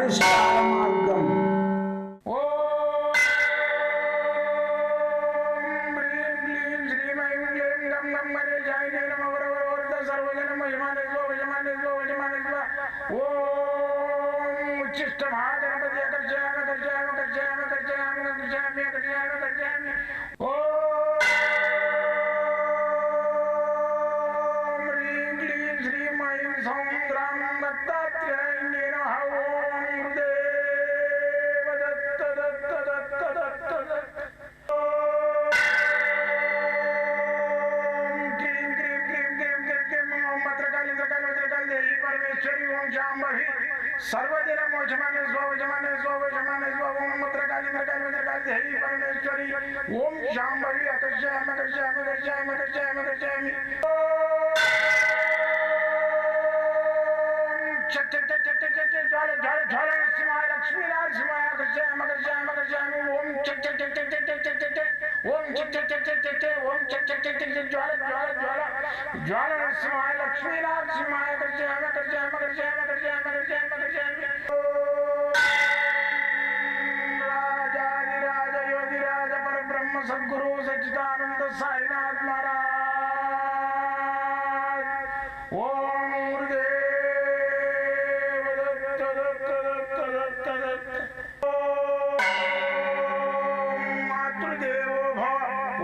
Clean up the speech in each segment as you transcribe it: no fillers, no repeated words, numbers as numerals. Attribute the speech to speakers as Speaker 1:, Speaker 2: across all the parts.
Speaker 1: పరిష్కార మార్గం. सर्वदिन मोचमाने स्वजमाने स्वजमाने स्वम मत्रकाली मत्रकाली मत्रकाली देवी परमेश्वरी ओम शांभवी अकर्षयामि अकर्षयामि अकर्षयामि अकर्षयामि अकर्षयामि चट चट चट चट चट ज्वाल ज्वाल ज्वाल नरसिंहाय लक्ष्मी नरसिंहाय अकर्षयामि अकर्षयामि अकर्षयामि ओम चट चट चट चट चट चट चट ओम चट चट चट चट चट ओम चट चट चट चट ज्वाल ज्वाल ज्वाल ज्वाल नरसिंहाय लक्ष्मी नरसिंहाय अकर्षयामि अकर्षयामि अकर्षयामि अकर्षयामि अकर्षयामि अकर्षयामि राजाधिराज योगिराज परब्रह्म सद्गुरु सच्चिदानंद साईनाथ महाराज ओम गुरुदेव दत्त दत्त दत्त दत्त दत्त ओम मातृदेवो भव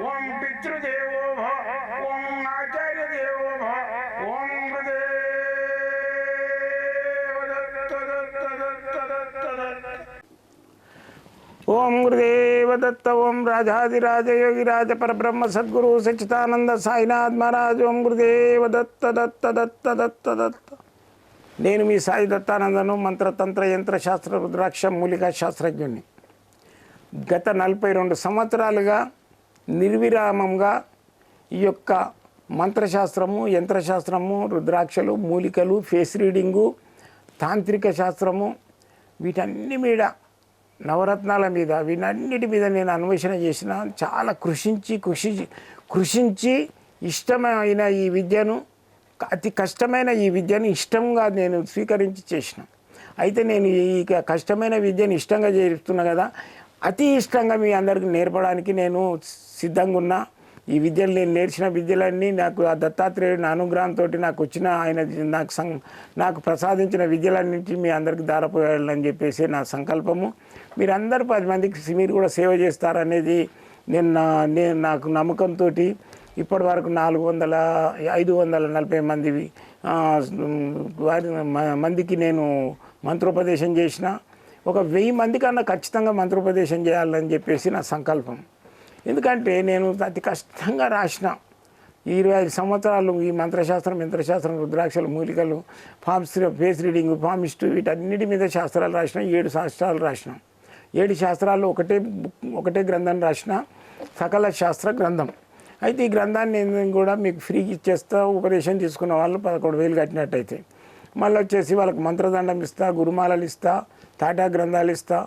Speaker 1: ओम पितृदेवो भव ओम आचार्य देवो भव ओम गुरुदेव दत्त दत्त दत्त दत्त दत्त ओम गुरुदेव दत्त ओम राजाधिराज योगिराज परब्रह्म सद्गुरु सच्चिदानंद साईनाथ महाराज ओम गुरुदेव दत्त दत्त दत्त दत्त दत्त నేను మీ సాయి దత్తానందను మంత్రతంత్ర యంత్రశాస్త్ర రుద్రాక్ష మూలికా శాస్త్రజ్ఞుని. గత 42 సంవత్సరాలుగా నిర్విరామంగా ఈ యొక్క మంత్రశాస్త్రము, యంత్రశాస్త్రము, రుద్రాక్షలు, మూలికలు, ఫేస్ రీడింగు, తాంత్రిక శాస్త్రము, వీటన్ని మీద నవరత్నాల మీద వీటన్నిటి మీద నేను అన్వేషణ చేసిన. చాలా కృషించి ఇష్టమైన ఈ విద్యను, అతి కష్టమైన ఈ విద్యను ఇష్టంగా నేను స్వీకరించి చేసిన. అయితే నేను ఈ కష్టమైన విద్యను ఇష్టంగా చేస్తున్నా కదా, అతి ఇష్టంగా మీ అందరికీ నేర్పడానికి నేను సిద్ధంగా ఉన్నా. ఈ విద్యలు నేను నేర్చిన విద్యలన్నీ నాకు ఆ దత్తాత్రేయుని అనుగ్రహంతో నాకు వచ్చిన ఆయన నాకు ప్రసాదించిన విద్యలన్నింటి మీ అందరికీ దారపోయాలని చెప్పేసి నా సంకల్పము. మీరందరూ 10 మందికి మీరు కూడా సేవ చేస్తారనేది నాకు నమ్మకంతో ఇప్పటి వరకు 540 మందికి నేను మంత్రోపదేశం చేసిన. ఒక 1000 మంది కన్నా ఖచ్చితంగా మంత్రోపదేశం చేయాలని చెప్పేసి నా సంకల్పం. ఎందుకంటే నేను అతి కష్టంగా రాసిన 25 సంవత్సరాలు ఈ మంత్రశాస్త్రం, యంత్రశాస్త్రం, రుద్రాక్షలు, మూలికలు, ఫేస్ రీడింగ్, ఫార్మిస్ట్, వీటన్నిటి మీద శాస్త్రాలు రాసిన. 7 శాస్త్రాలు రాసిన. 7 శాస్త్రాలు ఒకటే గ్రంథం రాసిన, సకల శాస్త్ర గ్రంథం. అయితే ఈ గ్రంథాన్ని నేను కూడా మీకు ఫ్రీకి ఇచ్చేస్తా. ఉపదేశం తీసుకున్న వాళ్ళు 11,000 కట్టినట్టయితే మళ్ళీ వచ్చేసి వాళ్ళకి మంత్రదండం ఇస్తా, గురుమాలలు ఇస్తా, తాటా గ్రంథాలు ఇస్తా,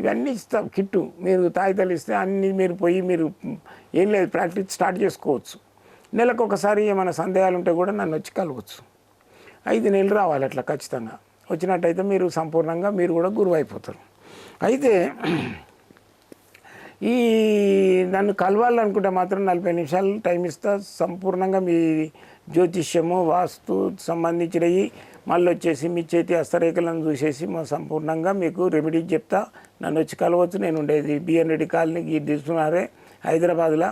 Speaker 1: ఇవన్నీ ఇస్తా. కిట్టు మీరు తాయితలు ఇస్తే అన్నీ మీరు పోయి మీరు ఏం లేదు ప్రాక్టీస్ స్టార్ట్ చేసుకోవచ్చు. నెలకు ఒకసారి ఏమైనా సందేహాలు ఉంటే కూడా నన్ను వచ్చి కలవచ్చు. 5 నెలలు రావాలి అట్లా ఖచ్చితంగా. వచ్చినట్టయితే మీరు సంపూర్ణంగా మీరు కూడా గురువు అయిపోతారు. అయితే ఈ నన్ను కలవాలనుకుంటే మాత్రం 40 నిమిషాలు టైం ఇస్తా. సంపూర్ణంగా మీ జ్యోతిష్యము, వాస్తు సంబంధించినవి, మళ్ళీ వచ్చేసి మీ చేతి హస్తరేఖలను చూసేసి సంపూర్ణంగా మీకు రెమెడీ చెప్తా. నన్ను వచ్చి కలవచ్చు. నేను ఉండేది బిఎన్ రెడ్డి కాలనీ తీసుకున్నారే హైదరాబాద్లో.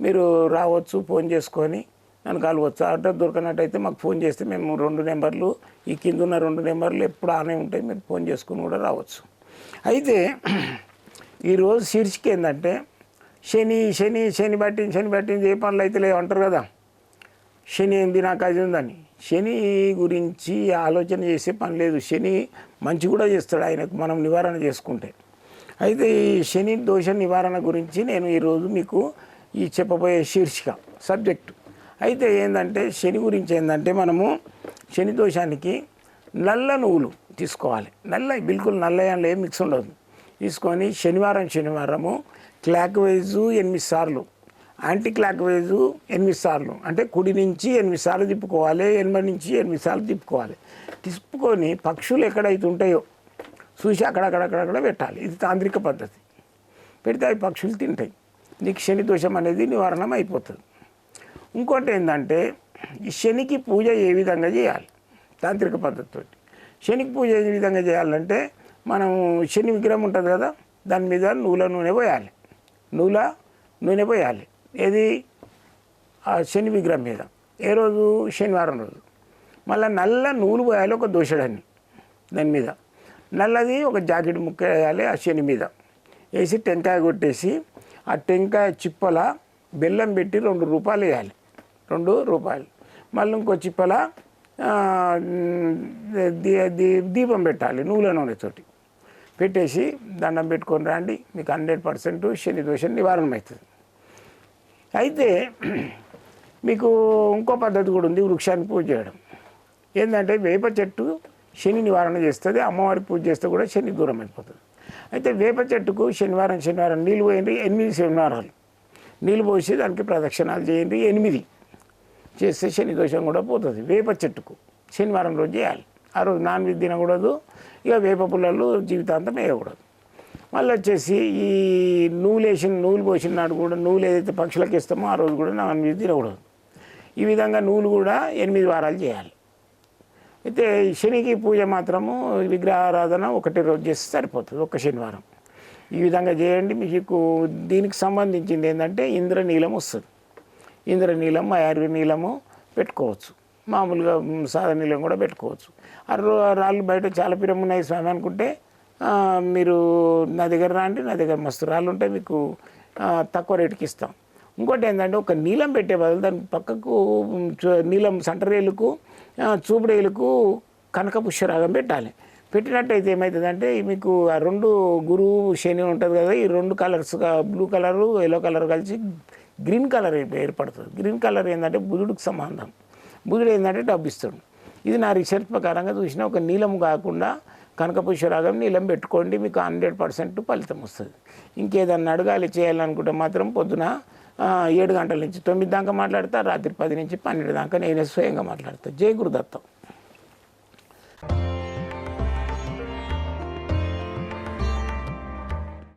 Speaker 1: మీరు రావచ్చు, ఫోన్ చేసుకొని నన్ను కలవచ్చు. అడ్రస్ దొరకనట్టయితే మాకు ఫోన్ చేస్తే మేము 2 నెంబర్లు, ఈ కింద ఉన్న 2 నెంబర్లు ఎప్పుడు ఆనే ఉంటాయి. మీరు ఫోన్ చేసుకుని కూడా రావచ్చు. అయితే ఈరోజు శీర్షిక ఏంటంటే శని పట్టింది ఏ పనులు అయితే లేవు అంటారు కదా. శని ఏంది నాకు అది ఉందని. శని గురించి ఆలోచన చేసే పని లేదు. శని మంచి కూడా చేస్తాడు ఆయనకు, మనం నివారణ చేసుకుంటే. అయితే ఈ శని దోష నివారణ గురించి నేను ఈరోజు మీకు ఈ చెప్పబోయే శీర్షిక సబ్జెక్టు. అయితే ఏంటంటే శని గురించి ఏంటంటే మనము శని దోషానికి నల్ల నువ్వులు తీసుకోవాలి. బిల్కుల్ నల్లయంలో ఏం మిక్స్ ఉండదు. తీసుకొని శనివారము క్లాక్ వైజు 8 సార్లు, యాంటీ క్లాక్ వైజు 8 సార్లు, అంటే కుడి నుంచి 8 సార్లు తిప్పుకోవాలి, 8 నుంచి 8 సార్లు తిప్పుకోవాలి. తిప్పుకొని పక్షులు ఎక్కడైతే ఉంటాయో చూసి అక్కడక్కడక్కడక్కడ పెట్టాలి. ఇది తాంత్రిక పద్ధతి. పెడితే అవి పక్షులు తింటాయి. నీకు శని దోషం అనేది నివారణం అయిపోతుంది. ఇంకోటి ఏంటంటే ఈ శనికి పూజ ఏ విధంగా చేయాలి తాంత్రిక పద్ధతితో. శనికి పూజ ఏ విధంగా చేయాలంటే మనం శని విగ్రహం ఉంటుంది కదా, దాని మీద నూనె పోయాలి. నూనె పోయాలి. ఏది ఆ శని విగ్రహం మీద. ఏ రోజు? శనివారం రోజు. మళ్ళీ నల్ల నూలు పోయాలి ఒక దోషడాన్ని దాని మీద. నల్లది ఒక జాకెట్ ముక్క వేయాలి ఆ శని మీద వేసి టెంకాయ కొట్టేసి ఆ టెంకాయ చిప్పల బెల్లం పెట్టి 2 రూపాయలు వేయాలి. 2 రూపాయలు. మళ్ళీ ఇంకో చిప్పల దీపం పెట్టాలి నూనెతోటి పెట్టేసి దండం పెట్టుకొని రండి. మీకు 100% శని దోషం నివారణ అవుతుంది. అయితే మీకు ఇంకో పద్ధతి కూడా ఉంది వృక్షాన్ని పూజ చేయడం. ఏంటంటే వేప చెట్టు శని నివారణ చేస్తుంది. అమ్మవారి పూజ చేస్తే కూడా శని దూరం అయిపోతుంది. అయితే వేప చెట్టుకు శనివారం నీళ్ళు పోయండి. 8 శనివారాలు నీళ్ళు పోసి దానికి ప్రదక్షిణాలు చేయండి. 8 చేస్తే శని దోషం కూడా పోతుంది. వేప చెట్టుకు శనివారం రోజు చేయాలి. ఆ రోజు నాన్ వెజ్ తినకూడదు. ఇక వేప పుల్లలు జీవితాంతం వేయకూడదు. మళ్ళీ వచ్చేసి ఈ నూలు పోసిన నాడు కూడా నూలు ఏదైతే పక్షులకు ఇస్తామో ఆ రోజు కూడా నాన్ వెజ్ తినకూడదు. ఈ విధంగా నూలు కూడా 8 వారాలు చేయాలి. అయితే శనికి పూజ మాత్రము విగ్రహారాధన 1 రోజు చేస్తే సరిపోతుంది, ఒక్క శనివారం. ఈ విధంగా చేయండి. మీకు దీనికి సంబంధించింది ఏంటంటే ఇంద్రనీలం వస్తుంది. ఇంద్రనీలం, ఆయుర్వేద నీలము పెట్టుకోవచ్చు. మామూలుగా సాదా నీలం కూడా పెట్టుకోవచ్చు. రాళ్ళు బయట చాలా పిరం ఉన్నాయి స్వామి అనుకుంటే మీరు నా దగ్గర రండి. నా దగ్గర మస్తు రాళ్ళు ఉంటాయి, మీకు తక్కువ రేటుకి ఇస్తాం. ఇంకోటి ఏంటంటే ఒక నీలం పెట్టే బదులు దాని పక్కకు నీలం సంటరేలుకు చూపుడేలుకు కనక పుష్యరాగం పెట్టాలి. పెట్టినట్టయితే ఏమవుతుందంటే మీకు ఆ 2 గురువు శని ఉంటుంది కదా, ఈ 2 కలర్స్గా బ్లూ కలరు ఎల్లో కలర్ కలిసి గ్రీన్ కలర్ ఏర్పడుతుంది. గ్రీన్ కలర్ ఏంటంటే బుధుడికి సంబంధం. బుధుడు ఏంటంటే డబ్బు ఇస్తాడు. ఇది నా రీసెర్చ్ ప్రకారంగా చూసిన ఒక నీలం కాకుండా కనకపుష్యరాగం నీలం పెట్టుకోండి, మీకు 100% ఫలితం వస్తుంది. ఇంకేదన్నా అడగాలి చేయాలనుకుంటే మాత్రం పొద్దున 7 గంటల నుంచి 9 దాకా మాట్లాడతా, రాత్రి 10 నుంచి 12 దాకా నేనే స్వయంగా మాట్లాడతాను. జై గురుదత్తం.